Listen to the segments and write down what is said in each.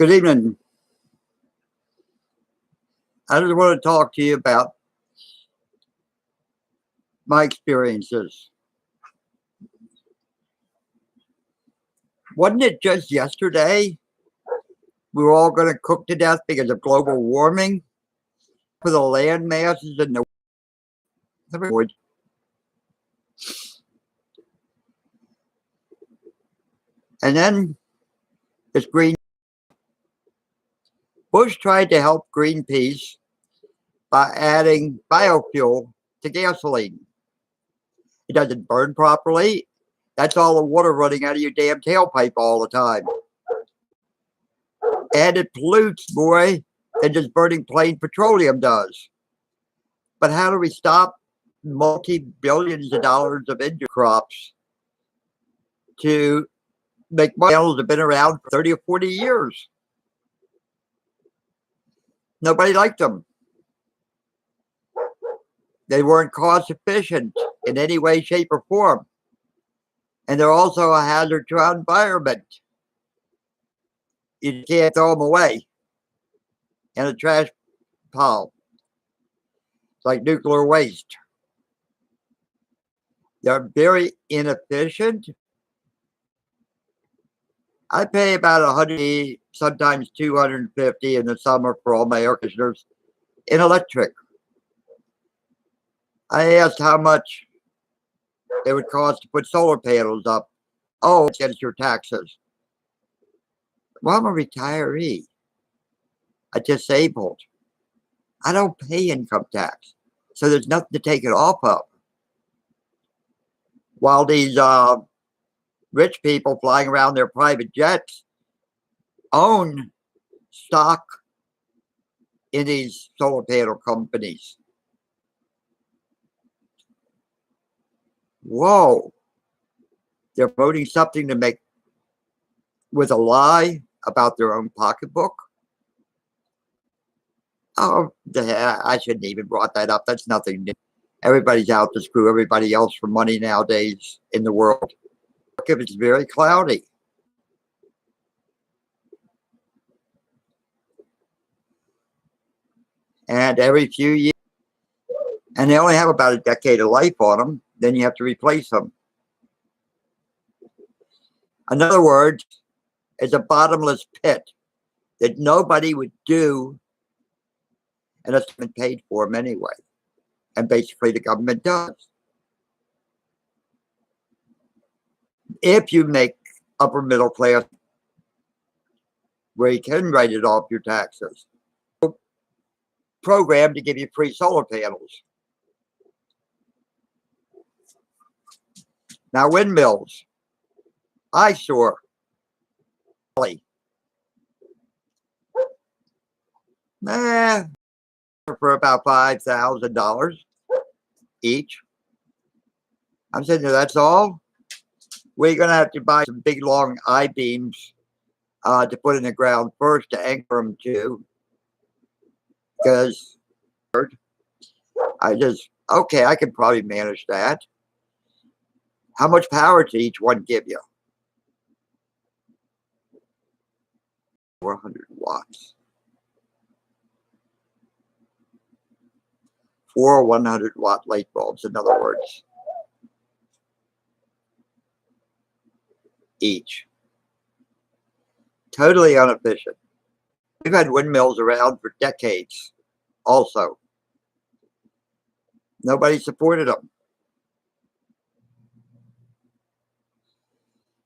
Good evening. I just want to talk to you about my experiences. Wasn't it just yesterday we were all going to cook to death because of global warming for the land masses in the world? And then this Bush tried to help Greenpeace by adding biofuel to gasoline. It doesn't burn properly. That's all the water running out of your damn tailpipe all the time. And it pollutes more than just burning plain petroleum does. But how do we stop multi-billions of dollars of injured crops to make money that have been around for 30 or 40 years? Nobody liked them. They weren't cost efficient in any way, shape, or form. And they're also a hazard to our environment. You can't throw them away in a trash pile. It's like nuclear waste. They're very inefficient. I pay about $100, sometimes $250 in the summer for all my air conditioners in electric. I asked how much it would cost to put solar panels up. Oh, it's against your taxes. Well, I'm a retiree. I'm disabled. I don't pay income tax. So there's nothing to take it off of. While these rich people flying around their private jets own stock in these solar panel companies. Whoa. They're voting something to make with a lie about their own pocketbook. Oh, I shouldn't even brought that up. That's nothing new. Everybody's out to screw everybody else for money nowadays in the world. It's very cloudy. And every few years, and they only have about a decade of life on them, then you have to replace them. In other words, it's a bottomless pit that nobody would do unless it's been paid for them anyway. And basically the government does. If you make upper middle class where you can write it off your taxes, program to give you free solar panels. Now windmills, eyesore, for about $5,000 each. I'm saying that's all. We're going to have to buy some big long I-beams to put in the ground first to anchor them to. Because I can probably manage that. How much power to each one give you? 400 watts. 4 100-watt light bulbs, in other words. Each. Totally inefficient. We've had windmills around for decades also. Nobody supported them.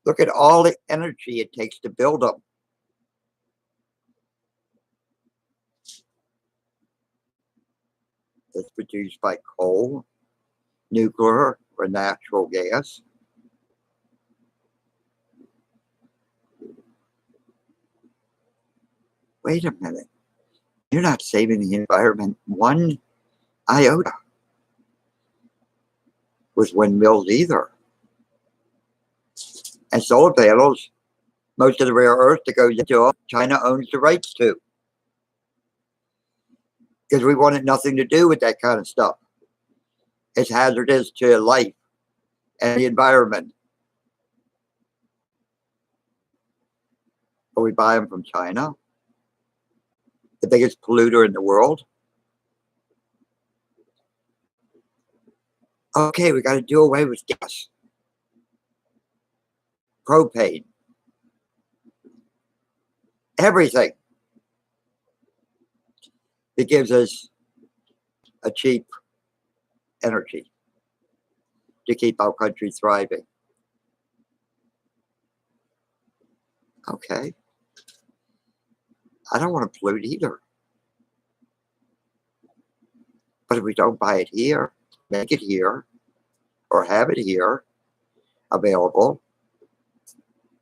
Look at all the energy it takes to build them. It's produced by coal, nuclear, or natural gas. Wait a minute. You're not saving the environment one iota with windmills either. And solar panels, most of the rare earth that goes into it, China owns the rights to. Because we wanted nothing to do with that kind of stuff. It's hazardous to life and the environment. But we buy them from China. the biggest polluter in the world. Okay, we got to do away with gas, propane, everything that gives us a cheap energy to keep our country thriving. Okay. I don't want to pollute either. But if we don't buy it here, make it here, or have it here available,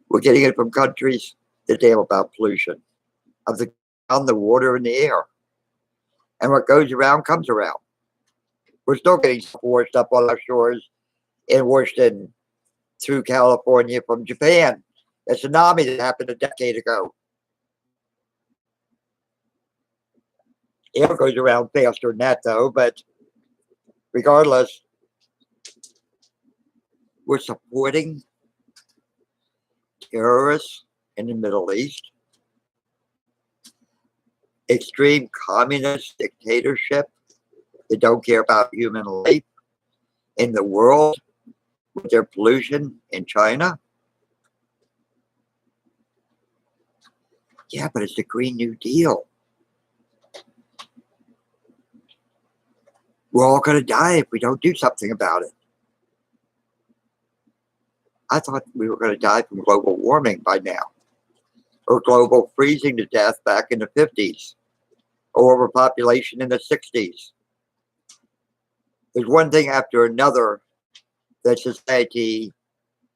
we're getting it from countries that deal about pollution of the ground, the water, and the air. And what goes around comes around. We're still getting washed up on our shores in Washington through California from Japan. A tsunami that happened a decade ago. Air goes around faster than that, though, but regardless, we're supporting terrorists in the Middle East, extreme communist dictatorship that don't care about human life in the world with their pollution in China. Yeah, but it's the Green New Deal. We're all going to die if we don't do something about it. I thought we were going to die from global warming by now, or global freezing to death back in the 50s, or overpopulation in the 60s. There's one thing after another that society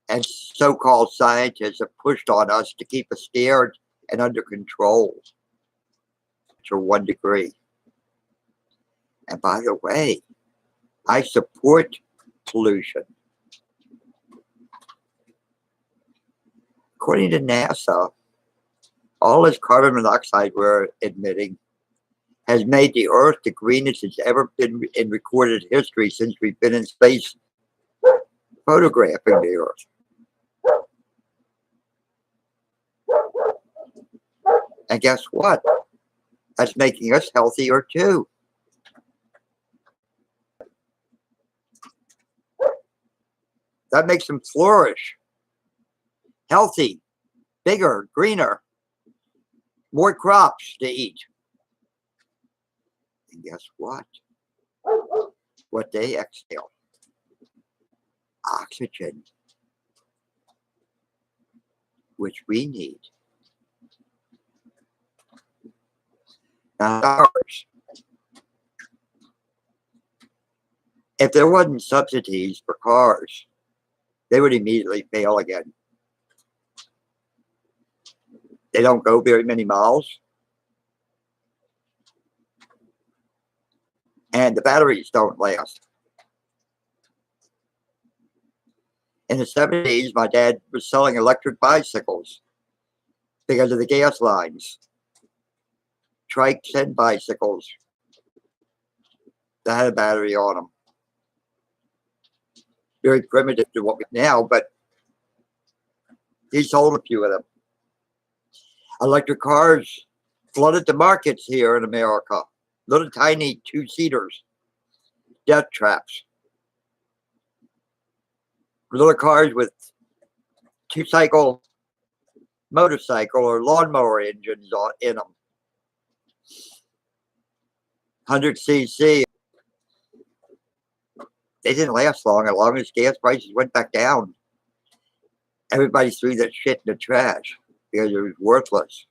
and so-called scientists have pushed on us to keep us scared and under control to 1 degree. And by the way, I support pollution. According to NASA, all this carbon monoxide we're emitting has made the Earth the greenest it's ever been in recorded history since we've been in space photographing the Earth. And guess what? That's making us healthier too. That makes them flourish. Healthy, bigger, greener, more crops to eat. And guess what? What they exhale. Oxygen, which we need. Now, cars. If there wasn't subsidies for cars, they would immediately fail again. They don't go very many miles. And the batteries don't last. In the 70s, my dad was selling electric bicycles because of the gas lines. Trikes and bicycles that had a battery on them. Very primitive to what we now, but he sold a few of them. Electric cars flooded the markets here in America. Little tiny 2-seaters, death traps. Little cars with 2-cycle motorcycle or lawnmower engines in them. 100cc. They didn't last long as gas prices went back down. Everybody threw that shit in the trash because it was worthless.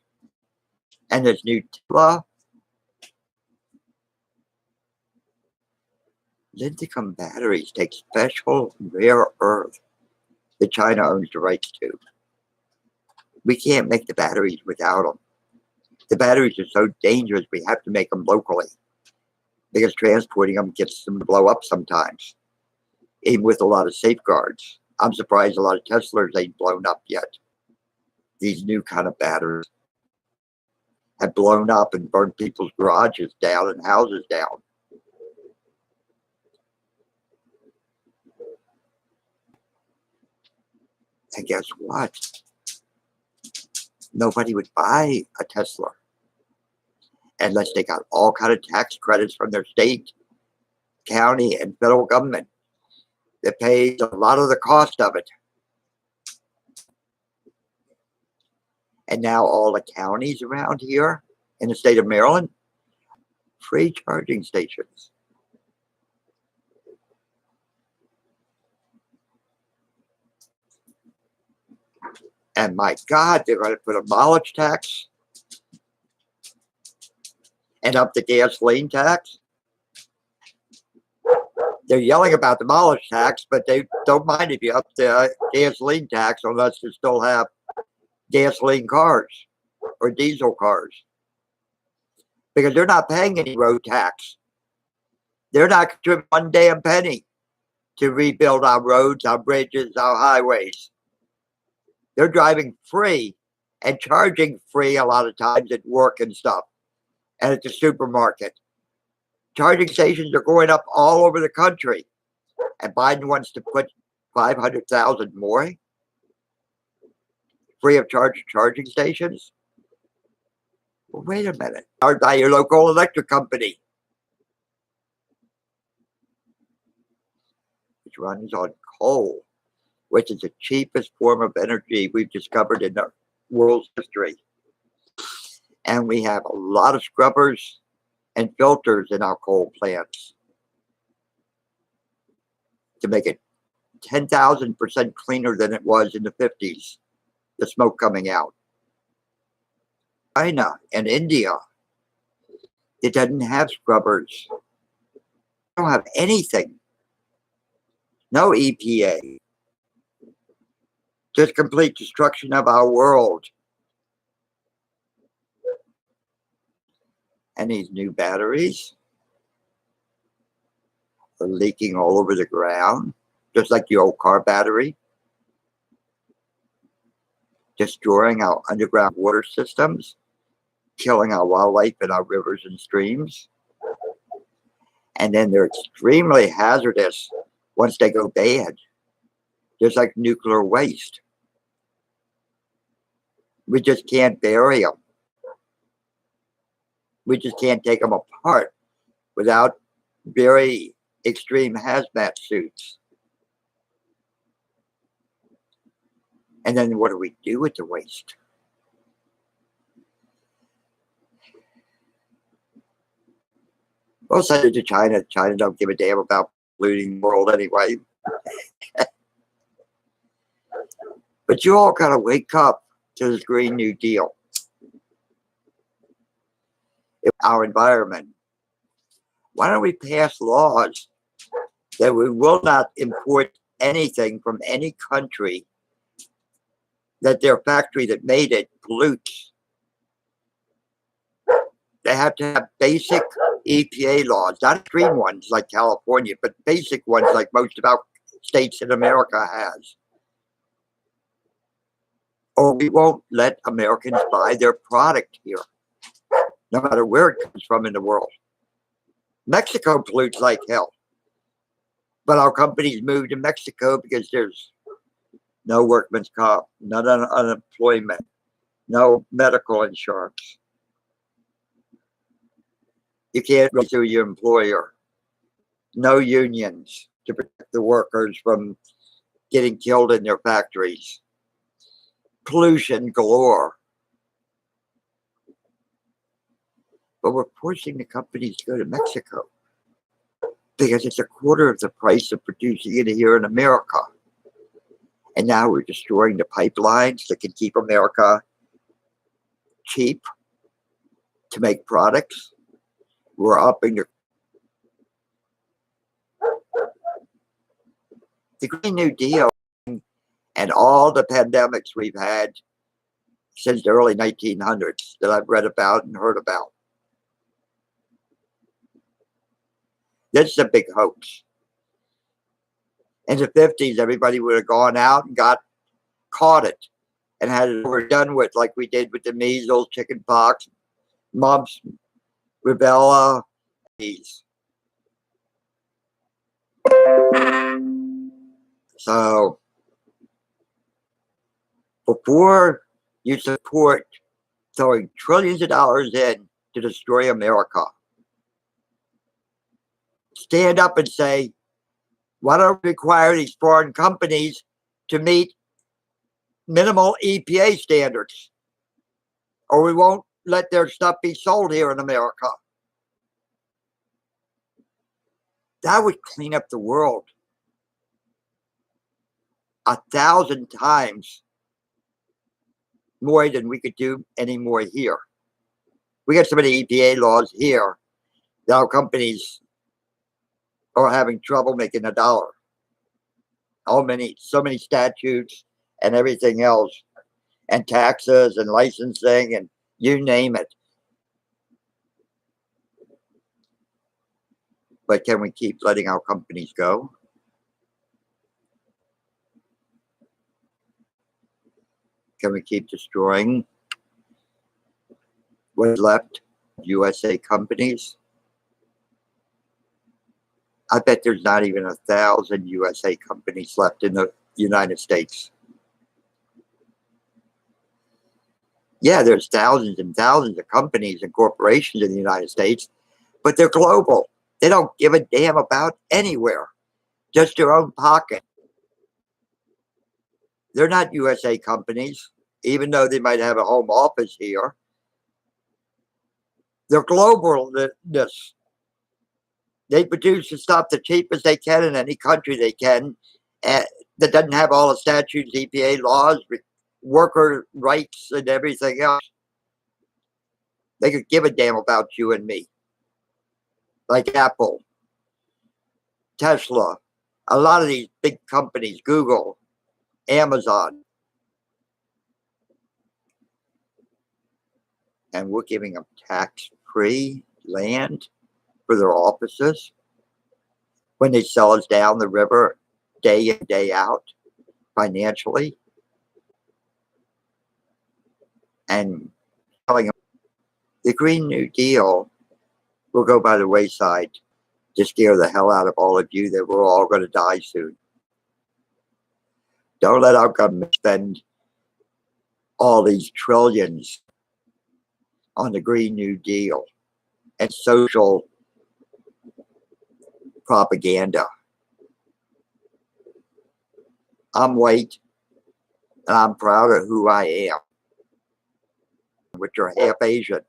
And this new Tesla, lithium batteries take special rare earth that China owns the rights to. We can't make the batteries without them. The batteries are so dangerous, we have to make them locally because transporting them gets them to blow up sometimes, even with a lot of safeguards. I'm surprised a lot of Teslas ain't blown up yet. These new kind of batteries have blown up and burned people's garages down and houses down. And guess what? Nobody would buy a Tesla. unless they got all kind of tax credits from their state, county, and federal government that pays a lot of the cost of it. And now all the counties around here in the state of Maryland, free charging stations. And my God, they're going to put a mileage tax and up the gasoline tax. They're yelling about the mileage tax, but they don't mind if you up the gasoline tax unless you still have gasoline cars or diesel cars. Because they're not paying any road tax. They're not contributing one damn penny to rebuild our roads, our bridges, our highways. They're driving free and charging free a lot of times at work and stuff and at the supermarket. Charging stations are going up all over the country. And Biden wants to put 500,000 more free of charge charging stations. Well, wait a minute. Powered by your local electric company, which runs on coal, which is the cheapest form of energy we've discovered in the world's history. And we have a lot of scrubbers and filters in our coal plants to make it 10,000% cleaner than it was in the 50s, the smoke coming out. China and India, it doesn't have scrubbers. They don't have anything. No EPA. Just complete destruction of our world. And these new batteries are leaking all over the ground, just like the old car battery, destroying our underground water systems, killing our wildlife in our rivers and streams. And then they're extremely hazardous once they go bad, just like nuclear waste. We just can't bury them. We just can't take them apart without very extreme hazmat suits. And then what do we do with the waste? We'll send it to China. China don't give a damn about polluting the world anyway. But you all gotta wake up to this Green New Deal. Our environment. Why don't we pass laws that we will not import anything from any country that their factory that made it pollutes? They have to have basic EPA laws, not extreme ones like California, but basic ones like most of our states in America has. Or we won't let Americans buy their product here, no matter where it comes from in the world. Mexico pollutes like hell. But our companies move to Mexico because there's no workman's comp, no unemployment, no medical insurance. You can't go through your employer. No unions to protect the workers from getting killed in their factories. Pollution galore. But we're forcing the companies to go to Mexico because it's a quarter of the price of producing it here in America. And now we're destroying the pipelines that can keep America cheap to make products. We're upping the Green New Deal and all the pandemics we've had since the early 1900s that I've read about and heard about. This is a big hoax. In the 50s, everybody would have gone out and caught it and had it overdone with, like we did with the measles, chicken pox, mumps, rubella, these. So before you support throwing trillions of dollars in to destroy America. Stand up and say, why don't we require these foreign companies to meet minimal EPA standards? Or we won't let their stuff be sold here in America. That would clean up the world 1,000 times more than we could do anymore here. We got so many EPA laws here that our companies are having trouble making a dollar. So many statutes and everything else, and taxes and licensing and you name it. But can we keep letting our companies go? Can we keep destroying what's left of USA companies? I bet there's not even 1,000 USA companies left in the United States. Yeah, there's thousands and thousands of companies and corporations in the United States, but they're global. They don't give a damn about anywhere, just their own pocket. They're not USA companies, even though they might have a home office here. They're globalness. They produce the stuff the cheapest they can in any country they can, that doesn't have all the statutes, EPA laws, worker rights, and everything else. They could give a damn about you and me. Like Apple, Tesla, a lot of these big companies, Google, Amazon. And we're giving them tax-free land for their offices when they sell us down the river day in, day out financially. And telling them the Green New Deal will go by the wayside to scare the hell out of all of you that we're all going to die soon. Don't let our government spend all these trillions on the Green New Deal and social propaganda. I'm white and I'm proud of who I am, which are half Asian.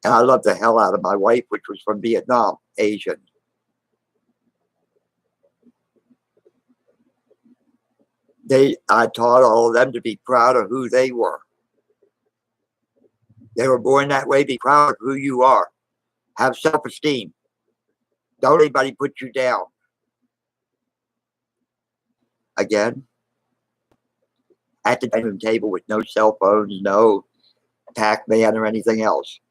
And I love the hell out of my wife, which was from Vietnam, Asian. I taught all of them to be proud of who they were. They were born that way. Be proud of who you are. Have self-esteem. Don't anybody put you down. Again, at the dining room table with no cell phones, no Pac-Man or anything else.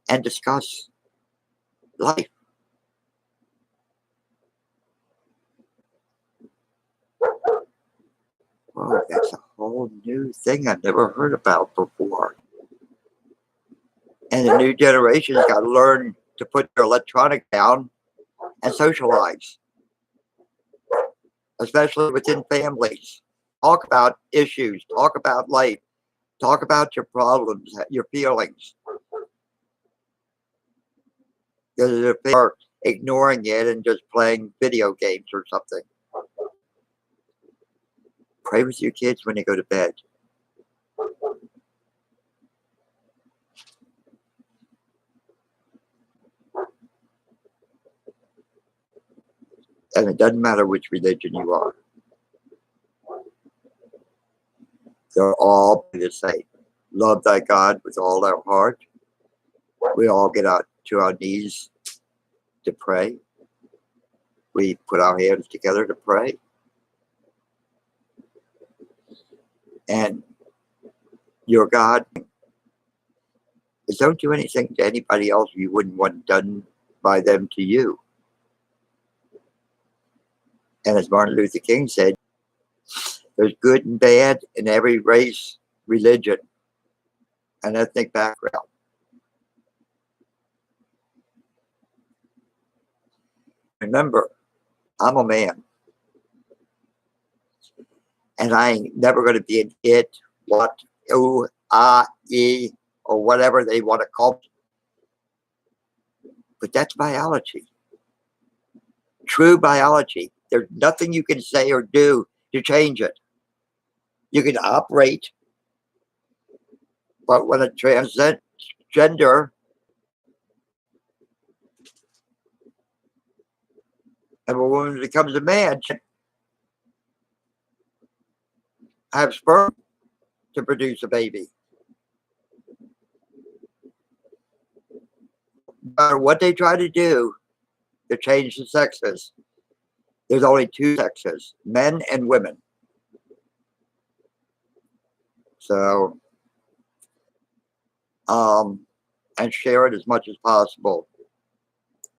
And discuss life. Whoa, that's a whole new thing I've never heard about before. And the new generation's got to learn to put their electronic down and socialize, especially within families. Talk about issues, talk about life, talk about your problems, your feelings. Because if they are ignoring it and just playing video games or something, pray with your kids when they go to bed. And it doesn't matter which religion you are. They're all the same. Love thy God with all our heart. We all get out to our knees to pray. We put our hands together to pray. And your God is don't do anything to anybody else you wouldn't want done by them to you. And as Martin Luther King said, there's good and bad in every race, religion, and ethnic background. Remember, I'm a man. And I ain't never going to be an it, what, who, I, e, or whatever they want to call it. But that's biology, true biology. There's nothing you can say or do to change it. You can operate, but when a transgender and a woman becomes a man, have sperm to produce a baby. No matter what they try to do to change the sexes, there's only two sexes, men and women. So, and share it as much as possible.